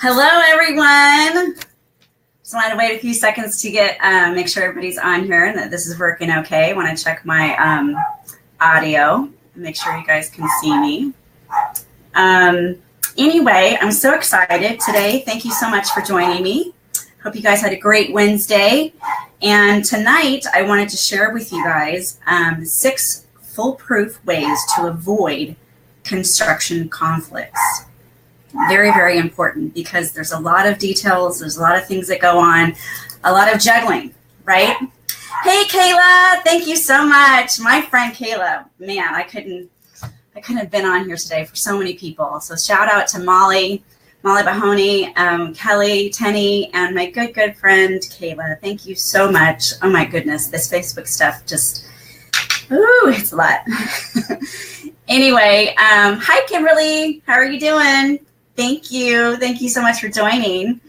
Hello, everyone. Just wanted to wait a few seconds to get make sure everybody's on here and that this is working okay. I want to check my audio and make sure you guys can see me. Anyway, I'm so excited today. Thank you so much for joining me. Hope you guys had a great Wednesday. And tonight, I wanted to share with you guys 6 foolproof ways to avoid construction conflicts. Very, very important because there's a lot of details, there's a lot of things that go on, a lot of juggling, right? Hey, Kayla, thank you so much. My friend Kayla, man, I couldn't have been on here today for so many people. So shout out to Molly Mahoney, Kelly, Tenny, and my good friend Kayla. Thank you so much. Oh my goodness, this Facebook stuff just, ooh, it's a lot. Anyway, hi Kimberly, how are you doing? Thank you. Thank you so much for joining.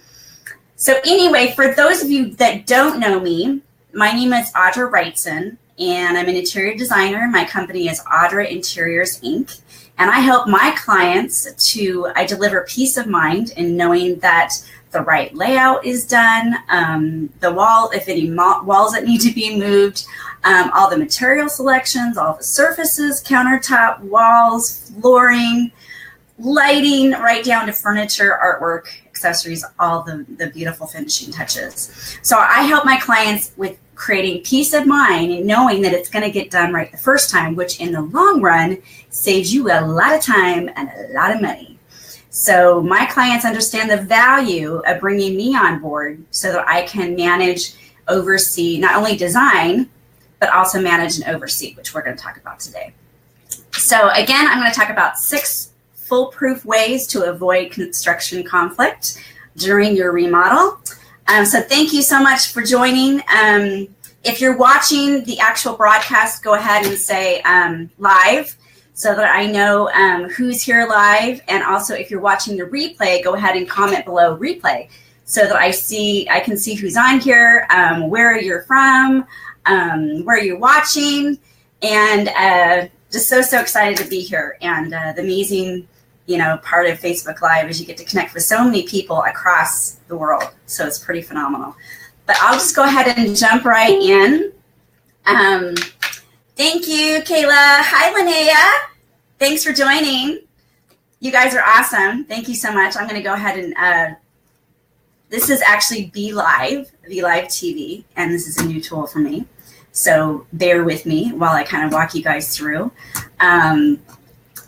So anyway, for those of you that don't know me, my name is Audra Wrightson, and I'm an interior designer. My company is Audra Interiors, Inc., and I help my clients I deliver peace of mind in knowing that the right layout is done, the wall, if any walls that need to be moved, all the material selections, all the surfaces, countertop, walls, flooring, lighting, right down to furniture, artwork, accessories, all the beautiful finishing touches. So I help my clients with creating peace of mind and knowing that it's going to get done right the first time, which in the long run saves you a lot of time and a lot of money. So my clients understand the value of bringing me on board so that I can manage, oversee, not only design, but also manage and oversee, which we're going to talk about today. So again, I'm going to talk about 6 foolproof ways to avoid construction conflict during your remodel. So thank you so much for joining. If you're watching the actual broadcast, go ahead and say live so that I know who's here live. And also if you're watching the replay, go ahead and comment below replay so that I can see who's on here, where you're from, where you're watching, and just so excited to be here. And the amazing part of Facebook Live is you get to connect with so many people across the world. So it's pretty phenomenal. But I'll just go ahead and jump right in. Thank you, Kayla. Hi, Linnea. Thanks for joining. You guys are awesome. Thank you so much. I'm going to go ahead and, this is actually VLive TV, and this is a new tool for me. So bear with me while I kind of walk you guys through.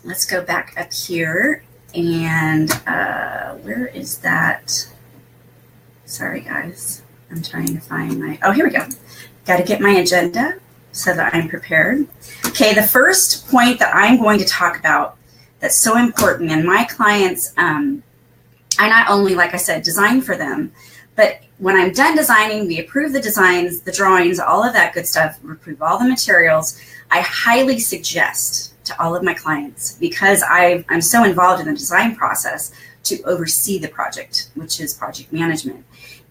Let's go back up here, and where is that? Sorry, guys. I'm trying to find oh, here we go. Got to get my agenda so that I'm prepared. Okay, the first point that I'm going to talk about that's so important, and my clients, I not only, like I said, design for them, but when I'm done designing, we approve the designs, the drawings, all of that good stuff, we approve all the materials. I highly suggest to all of my clients, because I'm so involved in the design process, to oversee the project, which is project management.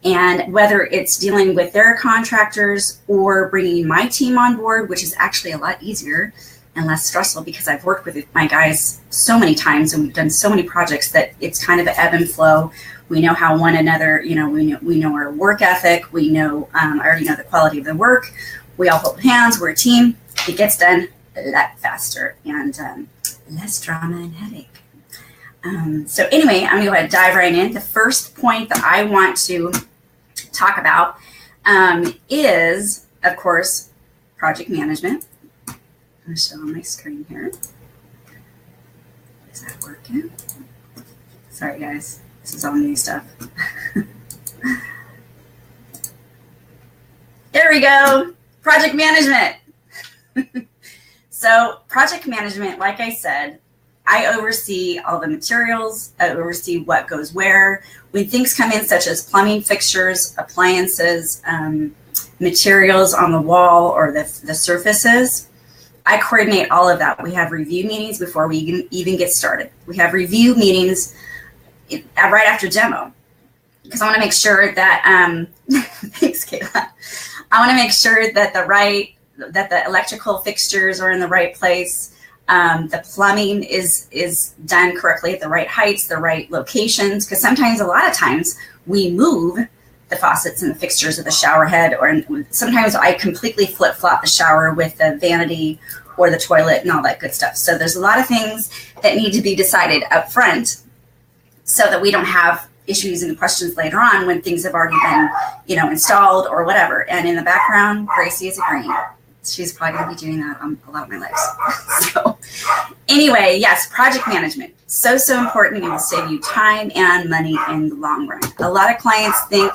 And whether it's dealing with their contractors or bringing my team on board, which is actually a lot easier and less stressful because I've worked with my guys so many times and we've done so many projects that it's kind of an ebb and flow. We know how one another, we know our work ethic. We know, I already know the quality of the work. We all hold hands. We're a team. It gets done a lot faster and less drama and headache. So anyway, I'm going to go ahead and dive right in. The first point that I want to talk about is, of course, project management. I'm going to show on my screen here. Is that working? Sorry, guys. This is all new stuff. There we go. Project management. So project management, like I said, I oversee all the materials. I oversee what goes where. When things come in, such as plumbing fixtures, appliances, materials on the wall or the surfaces, I coordinate all of that. We have review meetings before we even get started. We have review meetings right after demo, because I want to make sure that, thanks, Kayla. I want to make sure that the electrical fixtures are in the right place. The plumbing is done correctly at the right heights, the right locations, because a lot of times we move the faucets and the fixtures of the shower head, or sometimes I completely flip-flop the shower with the vanity or the toilet and all that good stuff. So there's a lot of things that need to be decided up front so that we don't have issues and questions later on when things have already been, installed or whatever. And in the background, Gracie is agreeing. She's probably going to be doing that on a lot of my lives. So anyway, yes, project management. So important. It will save you time and money in the long run. A lot of clients think,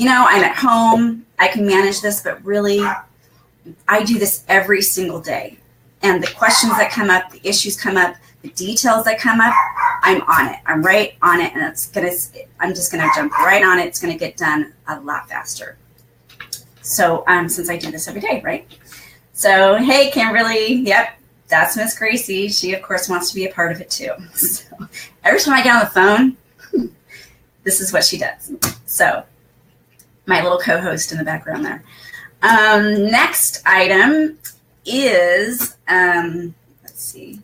I'm at home, I can manage this, but really, I do this every single day. And the questions that come up, the issues come up, the details that come up, I'm on it. I'm right on it, and I'm just gonna jump right on it. It's gonna get done a lot faster. So since I do this every day, right? So hey, Kimberly, yep, that's Miss Gracie. She of course wants to be a part of it too. So every time I get on the phone, this is what she does. So my little co-host in the background there. Next item is, let's see,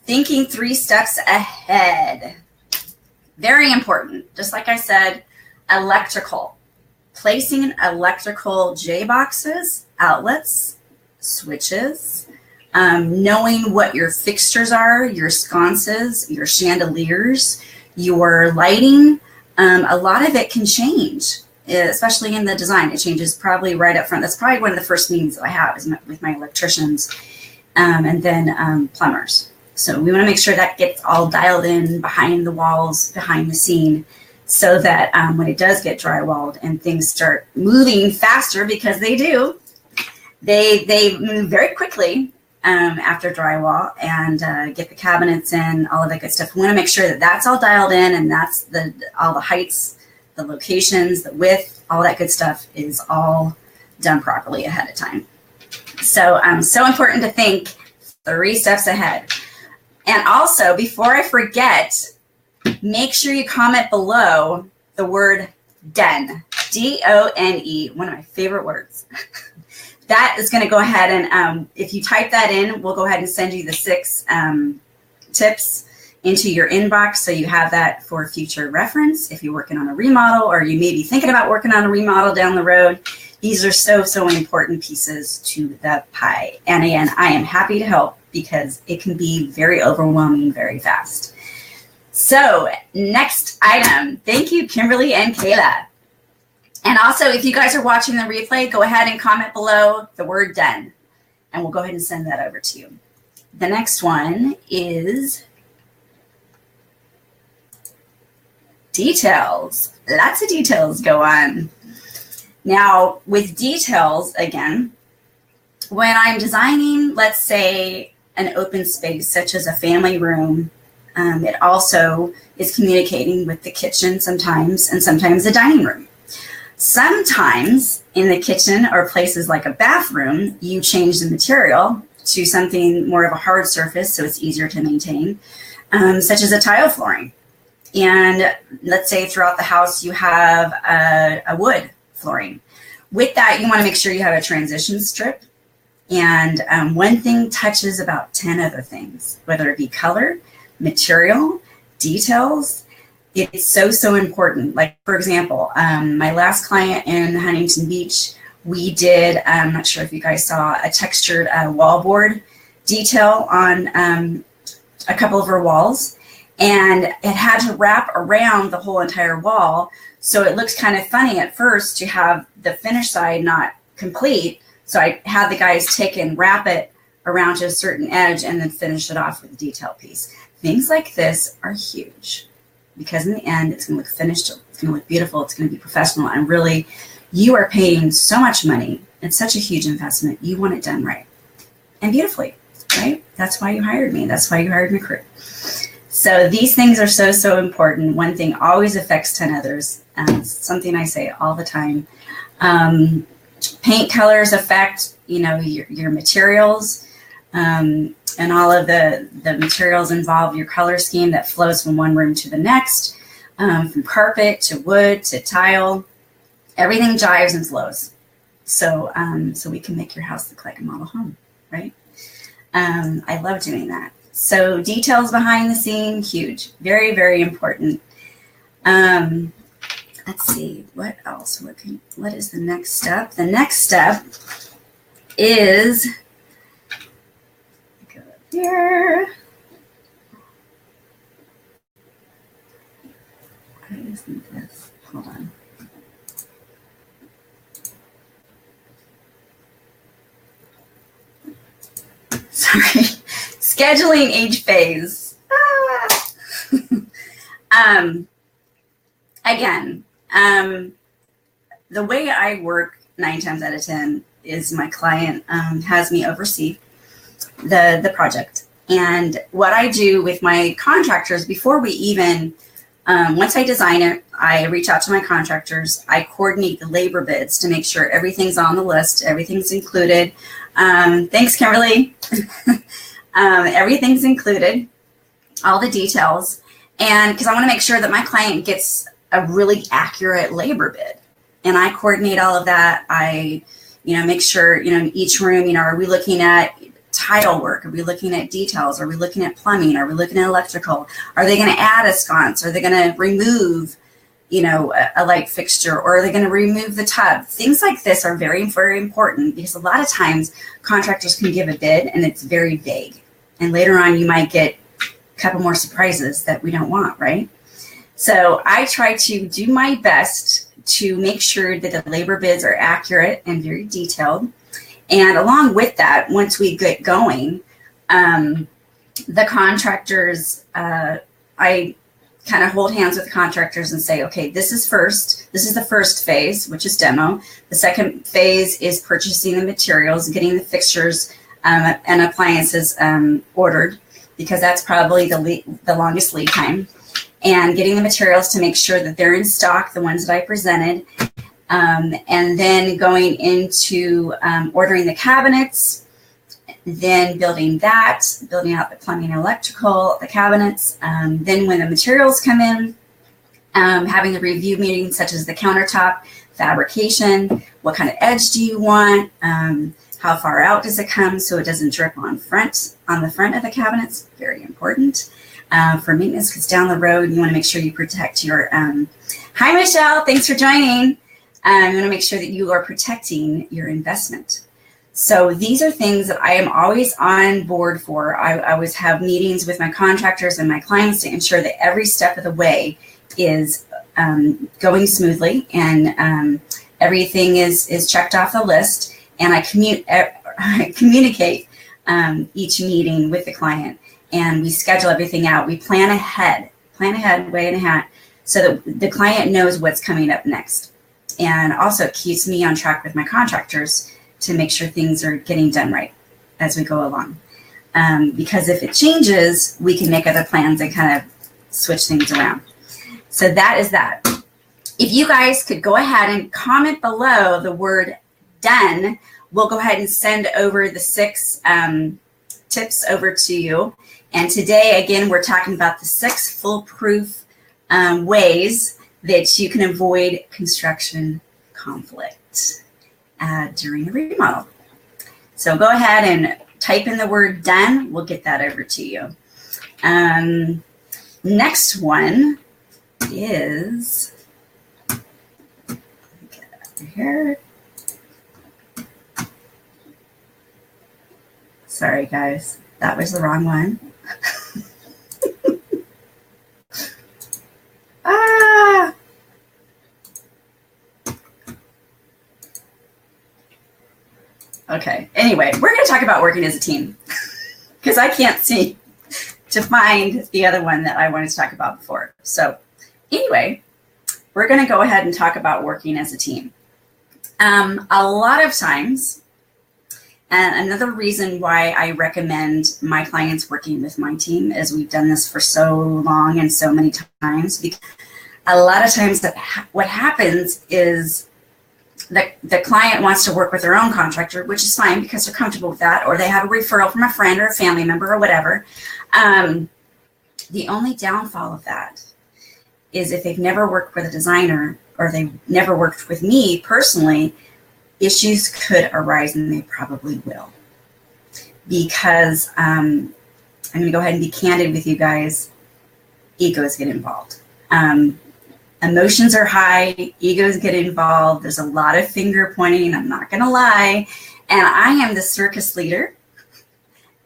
thinking 3 steps ahead. Very important. Just like I said, electrical. Placing electrical J-boxes, outlets, switches, knowing what your fixtures are, your sconces, your chandeliers, your lighting. A lot of it can change, especially in the design. It changes probably right up front. That's probably one of the first meetings that I have is with my electricians and then plumbers. So we want to make sure that gets all dialed in behind the walls, behind the scene, so that when it does get drywalled and things start moving faster, because they do, they move very quickly after drywall and get the cabinets in, all of that good stuff. We want to make sure that that's all dialed in, and that's all the heights, the locations, the width, all that good stuff is all done properly ahead of time. So so important to think 3 steps ahead. And also, before I forget, make sure you comment below the word DONE, D-O-N-E, one of my favorite words. That is going to go ahead and if you type that in, we'll go ahead and send you the 6 tips into your inbox, so you have that for future reference if you're working on a remodel, or you may be thinking about working on a remodel down the road. These are so important pieces to the pie. And again, I am happy to help because it can be very overwhelming very fast. So next item. Thank you, Kimberly and Kayla. And also, if you guys are watching the replay, go ahead and comment below the word DONE, and we'll go ahead and send that over to you. The next one is details. Lots of details go on. Now, with details, again, when I'm designing, let's say, an open space, such as a family room, it also is communicating with the kitchen sometimes, and sometimes the dining room. Sometimes in the kitchen or places like a bathroom, you change the material to something more of a hard surface so it's easier to maintain, such as a tile flooring. And let's say throughout the house you have a wood flooring. With that, you want to make sure you have a transition strip. And one thing touches about 10 other things, whether it be color, material, details. It's so important. Like, for example, my last client in Huntington Beach, we did, I'm not sure if you guys saw, a textured wallboard detail on a couple of her walls. And it had to wrap around the whole entire wall. So it looks kind of funny at first to have the finished side not complete. So I had the guys take and wrap it around to a certain edge and then finish it off with a detail piece. Things like this are huge, because in the end, it's going to look finished, it's going to look beautiful, it's going to be professional, and really, you are paying so much money. It's such a huge investment. You want it done right and beautifully, right? That's why you hired me. That's why you hired my crew. So these things are so important. One thing always affects 10 others. Something I say all the time. Paint colors affect, your materials. And all of the materials involve your color scheme that flows from one room to the next, from carpet to wood to tile. Everything jives and flows. So, so we can make your house look like a model home, right? I love doing that. So details behind the scene, huge, very, very important. Let's see, what else? What is the next step? The next step is, go up here. I just need this, hold on. Sorry, scheduling each phase. Again, the way I work 9 times out of 10 is my client has me oversee the project. And what I do with my contractors before we even, once I design it, I reach out to my contractors. I coordinate the labor bids to make sure everything's on the list, everything's included. Thanks, Kimberly. Everything's included, all the details. And because I want to make sure that my client gets a really accurate labor bid. And I coordinate all of that. I, make sure, in each room, are we looking at tile work? Are we looking at details? Are we looking at plumbing? Are we looking at electrical? Are they going to add a sconce? Are they going to remove, a light fixture? Or are they going to remove the tub? Things like this are very, very important because a lot of times contractors can give a bid and it's very vague. And later on, you might get a couple more surprises that we don't want, right? So I try to do my best to make sure that the labor bids are accurate and very detailed. And along with that, once we get going, the contractors, I kind of hold hands with the contractors and say, okay, this is the first phase, which is demo. The second phase is purchasing the materials, getting the fixtures and appliances ordered, because that's probably the longest lead time. And getting the materials to make sure that they're in stock, the ones that I presented. And then going into ordering the cabinets, then building out the plumbing and electrical, the cabinets. Then when the materials come in, having the review meetings such as the countertop, fabrication, what kind of edge do you want, how far out does it come so it doesn't drip on the front of the cabinets, very important. For maintenance, because down the road, you want to make sure you protect your, hi, Michelle, thanks for joining. You want to make sure that you are protecting your investment. So these are things that I am always on board for. I always have meetings with my contractors and my clients to ensure that every step of the way is going smoothly and everything is checked off the list. And I communicate each meeting with the client. And we schedule everything out. We plan ahead, way in ahead, so that the client knows what's coming up next. And also it keeps me on track with my contractors to make sure things are getting done right as we go along. Because if it changes, we can make other plans and kind of switch things around. So that is that. If you guys could go ahead and comment below the word done, we'll go ahead and send over the 6 tips over to you. And today, again, we're talking about the 6 foolproof ways that you can avoid construction conflict during a remodel. So go ahead and type in the word done. We'll get that over to you. Next one is, get over here. Sorry, guys, that was the wrong one. Okay, anyway, we're going to talk about working as a team because I can't see to find the other one that I wanted to talk about before. So anyway, we're going to go ahead and talk about working as a team. A lot of times, and another reason why I recommend my clients working with my team is we've done this for so long and so many times. Because a lot of times what happens is the client wants to work with their own contractor, which is fine because they're comfortable with that, or they have a referral from a friend or a family member or whatever. The only downfall of that is if they've never worked with a designer or they've never worked with me personally, issues could arise, and they probably will. Because I'm going to go ahead and be candid with you guys. Egos get involved. Emotions are high, egos get involved. There's a lot of finger pointing, I'm not going to lie. And I am the circus leader.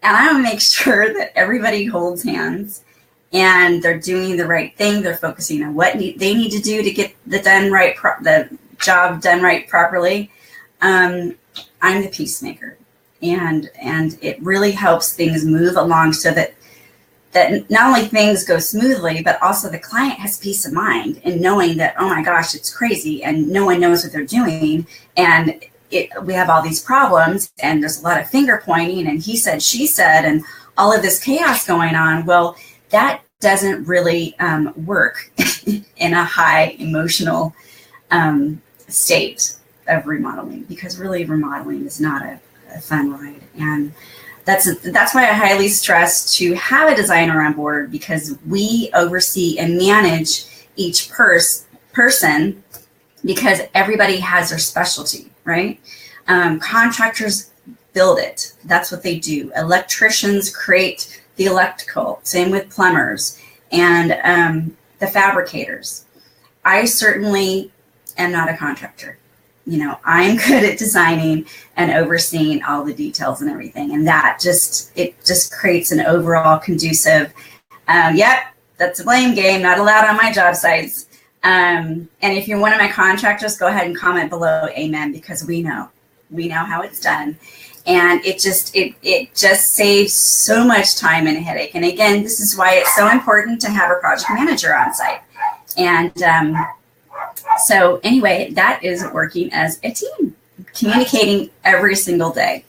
And I want to make sure that everybody holds hands and they're doing the right thing. They're focusing on what they need to do to get the job done right properly. I'm the peacemaker. And it really helps things move along so that not only things go smoothly, but also the client has peace of mind in knowing that, oh my gosh, it's crazy and no one knows what they're doing. And we have all these problems and there's a lot of finger pointing and he said, she said, and all of this chaos going on. Well, that doesn't really work in a high emotional state of remodeling, because really remodeling is not a fun ride. And that's why I highly stress to have a designer on board, because we oversee and manage each person, because everybody has their specialty, right? Contractors build it. That's what they do. Electricians create the electrical. Same with plumbers and the fabricators. I certainly am not a contractor. You know, I'm good at designing and overseeing all the details and everything. And that just creates an overall conducive, yep, that's a blame game, not allowed on my job sites. And if you're one of my contractors, go ahead and comment below, amen, because we know how it's done. And it just saves so much time and headache. And again, this is why it's so important to have a project manager on site. And so anyway, that is working as a team, communicating every single day.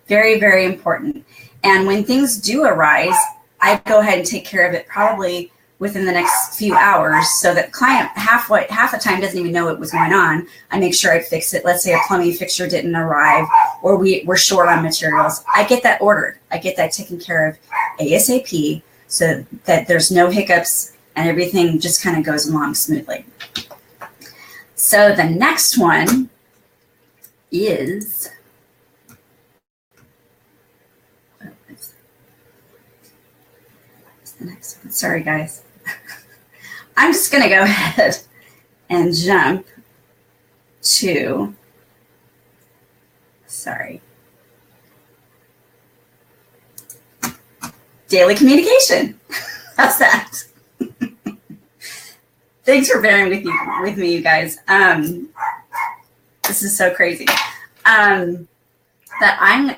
Very, very important. And when things do arise, I go ahead and take care of it probably within the next few hours, so that client half the time doesn't even know what was going on. I make sure I fix it. Let's say a plumbing fixture didn't arrive or we're short on materials. I get that ordered. I get that taken care of ASAP so that there's no hiccups and everything just kind of goes along smoothly. So the next one is, what's the next one? Sorry, guys. I'm just going to go ahead and jump to, daily communication. How's that? Thanks for bearing with me, you guys. This is so crazy. That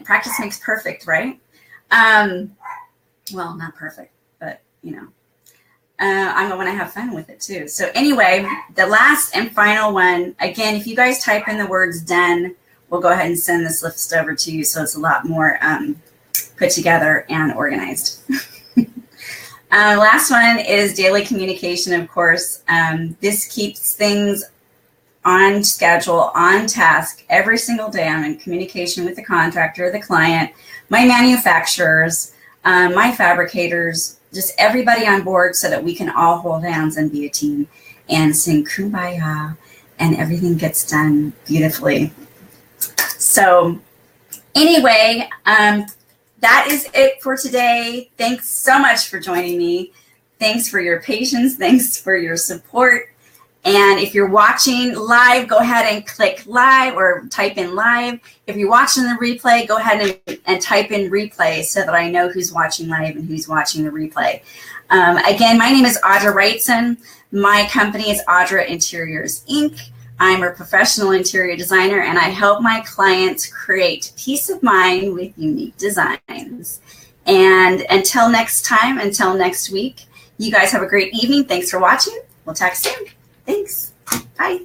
practice makes perfect, right? Well, not perfect, but you know, I'm going to have fun with it too. So anyway, the last and final one, again, if you guys type in the words done, we'll go ahead and send this list over to you, so it's a lot more put together and organized. Last one is daily communication, of course. This keeps things on schedule, on task every single day. I'm in communication with the contractor, the client, my manufacturers, my fabricators, just everybody on board, so that we can all hold hands and be a team and sing Kumbaya, and everything gets done beautifully. So anyway, that is it for today. Thanks so much for joining me. Thanks for your patience. Thanks for your support. And if you're watching live, go ahead and click live or type in live. If you're watching the replay, go ahead and type in replay, so that I know who's watching live and who's watching the replay. Again, my name is Audra Wrightson. My company is Audra Interiors, Inc. I'm a professional interior designer, and I help my clients create peace of mind with unique designs. And until next time, until next week, you guys have a great evening. Thanks for watching. We'll talk soon. Thanks. Bye.